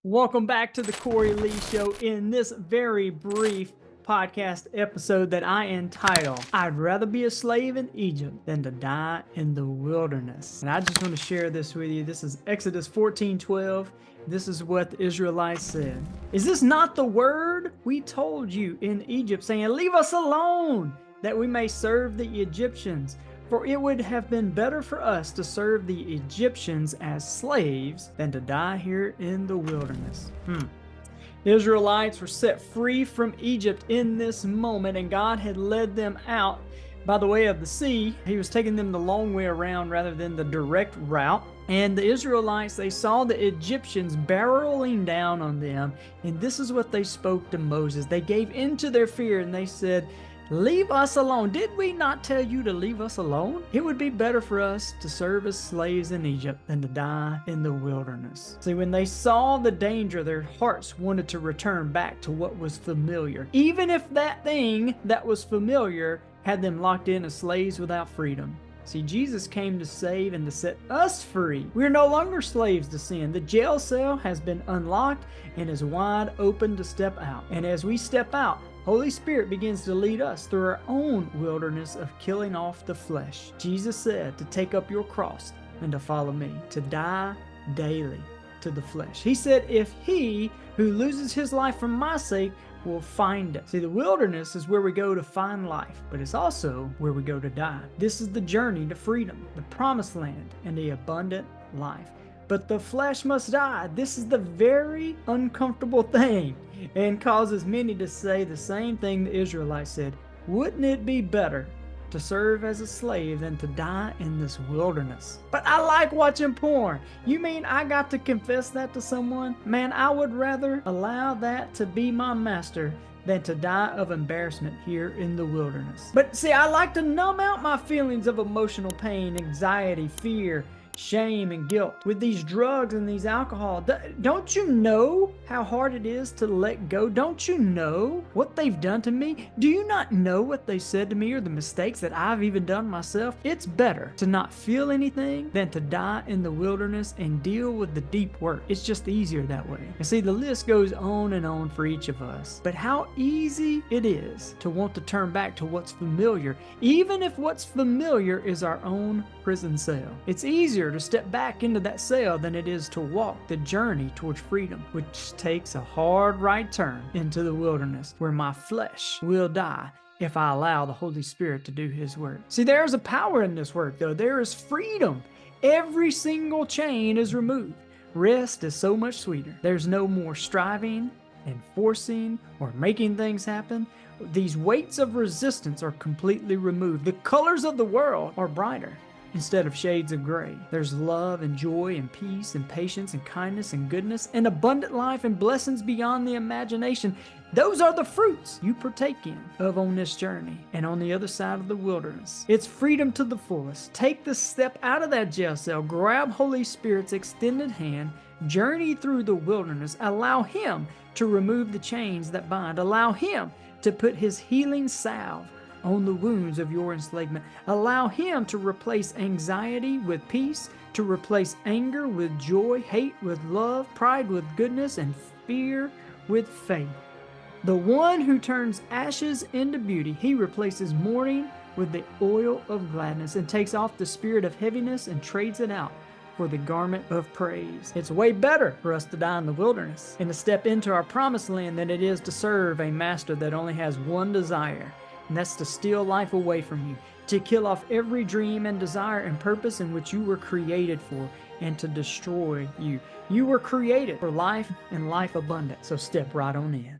Welcome back to the Cory Lee Show. In this very brief podcast episode that I entitle, I'd rather be a slave in Egypt than to die in the wilderness. And I just want to share this with you. This is Exodus 14:12. This is what the Israelites said. Is this not the word we told you in Egypt, saying, leave us alone, that we may serve the Egyptians? For it would have been better for us to serve the Egyptians as slaves than to die here in the wilderness. The Israelites were set free from Egypt in this moment, and God had led them out by the way of the sea. He was taking them the long way around rather than the direct route. And the Israelites, they saw the Egyptians barreling down on them, and this is what they spoke to Moses. They gave into their fear, and they said, leave us alone. Did we not tell you to leave us alone? It would be better for us to serve as slaves in Egypt than to die in the wilderness. See, when they saw the danger, their hearts wanted to return back to what was familiar, even if that thing that was familiar had them locked in as slaves without freedom. See, Jesus came to save and to set us free. We're no longer slaves to sin. The jail cell has been unlocked and is wide open to step out. And as we step out, Holy Spirit begins to lead us through our own wilderness of killing off the flesh. Jesus said to take up your cross and to follow me, to die daily to the flesh. He said, if he who loses his life for my sake will find it. See, the wilderness is where we go to find life, but it's also where we go to die. This is the journey to freedom, the promised land, and the abundant life. But the flesh must die. This is the very uncomfortable thing, and causes many to say the same thing the Israelites said. Wouldn't it be better to serve as a slave than to die in this wilderness? But I like watching porn. You mean I got to confess that to someone? Man, I would rather allow that to be my master than to die of embarrassment here in the wilderness. But see, I like to numb out my feelings of emotional pain, anxiety, fear, shame, and guilt with these drugs and these alcohol. Don't you know how hard it is to let go? Don't you know what they've done to me? Do you not know what they said to me or the mistakes that I've even done myself? It's better to not feel anything than to die in the wilderness and deal with the deep work. It's just easier that way. And see, the list goes on and on for each of us. But how easy it is to want to turn back to what's familiar, even if what's familiar is our own prison cell. It's easier to step back into that cell than it is to walk the journey towards freedom, which takes a hard right turn into the wilderness where my flesh will die if I allow the Holy Spirit to do his work. See, there's a power in this work, though. There is freedom. Every single chain is removed. Rest is so much sweeter. There's no more striving and forcing or making things happen. These weights of resistance are completely removed. The colors of the world are brighter instead of shades of gray. There's love and joy and peace and patience and kindness and goodness and abundant life and blessings beyond the imagination. Those are the fruits you partake in of on this journey and on the other side of the wilderness. It's freedom to the fullest. Take the step out of that jail cell, grab Holy Spirit's extended hand, journey through the wilderness, allow him to remove the chains that bind, allow him to put his healing salve on the wounds of your enslavement. Allow him to replace anxiety with peace, to replace anger with joy, hate with love, pride with goodness, and fear with faith. The one who turns ashes into beauty, he replaces mourning with the oil of gladness and takes off the spirit of heaviness and trades it out for the garment of praise. It's way better for us to die in the wilderness and to step into our promised land than it is to serve a master that only has one desire, and that's to steal life away from you, to kill off every dream and desire and purpose in which you were created for, and to destroy you. You were created for life and life abundant, so step right on in.